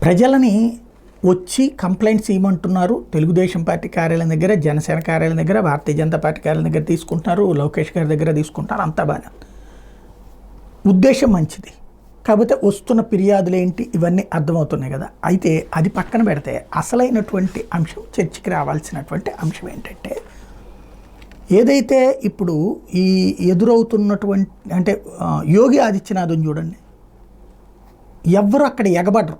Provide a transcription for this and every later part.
ప్రజలని వచ్చి complaints ఇవ్వమంటున్నారు. Telugu Desam party కార్యాలయం దగ్గర, జనసేన కార్యాలయం దగ్గర, భారతీయ జనతా పార్టీ కార్యాలయం దగ్గర తీసుకుంటున్నారు, లోకేష్ గారి దగ్గర తీసుకుంటున్నారు. అంతా బాగా ఉద్దేశం మంచిది. కాకపోతే వస్తున్న ఫిర్యాదులు ఏంటి ఇవన్నీ అర్థమవుతున్నాయి కదా. అయితే అది పక్కన పెడితే అసలైనటువంటి అంశం, చర్చకి రావాల్సినటువంటి అంశం ఏంటంటే, ఏదైతే ఇప్పుడు ఈ ఎదురవుతున్నటువంటి అంటే యోగి ఆదిత్యనాథ్ని చూడండి, ఎవ్వరు అక్కడ ఎగబడరు.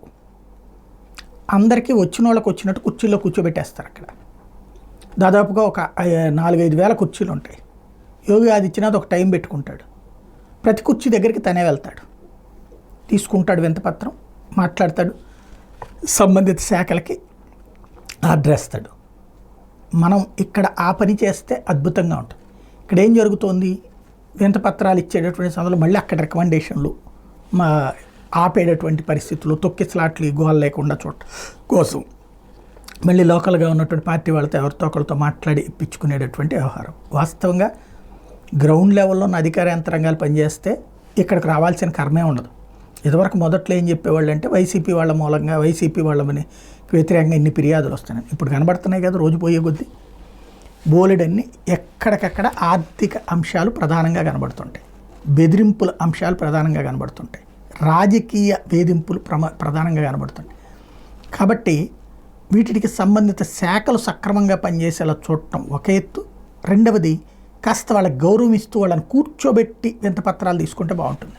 అందరికీ వచ్చిన వాళ్ళకి వచ్చినట్టు కుర్చీల్లో కూర్చోబెట్టేస్తారు. అక్కడ దాదాపుగా ఒక 4-5 వేల కుర్చీలు ఉంటాయి. యోగి ఆదిత్యనాథ్ ఒక టైం పెట్టుకుంటాడు. ప్రతి కుర్చీ దగ్గరికి తనే వెళ్తాడు, తీసుకుంటాడు వింతపత్రం, మాట్లాడతాడు, సంబంధిత శాఖలకి ఆర్డర్ ఇస్తాడు. మనం ఇక్కడ ఆ పని చేస్తే అద్భుతంగా ఉంటుంది. ఇక్కడ ఏం జరుగుతోంది, వింతపత్రాలు ఇచ్చేటటువంటి సమయంలో మళ్ళీ అక్కడ రికమెండేషన్లు ఆపేటటువంటి పరిస్థితులు, తొక్కిసలాట్లు గోల లేకుండా చూడటం కోసం మళ్ళీ లోకల్గా ఉన్నటువంటి పార్టీ వాళ్ళతో ఎవరితో ఒకరితో మాట్లాడి ఇప్పించుకునేటటువంటి వ్యవహారం. వాస్తవంగా గ్రౌండ్ లెవెల్లో ఉన్న అధికార యంత్రాంగాలు పనిచేస్తే ఇక్కడికి రావాల్సిన కర్మే ఉండదు. ఇదివరకు మొదట్లో ఏం చెప్పేవాళ్ళు అంటే వైసీపీ వాళ్ళ మూలంగా, వైసీపీ వాళ్ళని వ్యతిరేకంగా ఇన్ని ఫిర్యాదులు వస్తున్నాయి. ఇప్పుడు కనబడుతున్నాయి కదా, రోజు పోయే కొద్దీ బోలెడన్ని ఎక్కడికక్కడ ఆర్థిక అంశాలు ప్రధానంగా కనబడుతుంటాయి, బెదిరింపుల అంశాలు ప్రధానంగా కనబడుతుంటాయి, రాజకీయ వేధింపులు ప్రధానంగా కనబడుతుంటాయి. కాబట్టి వీటికి సంబంధిత శాఖలు సక్రమంగా పనిచేసేలా చూడటం ఒక ఎత్తు. రెండవది, కాస్త వాళ్ళకి గౌరవం ఇస్తూ వాళ్ళని కూర్చోబెట్టి వింతపత్రాలు తీసుకుంటే బాగుంటుంది.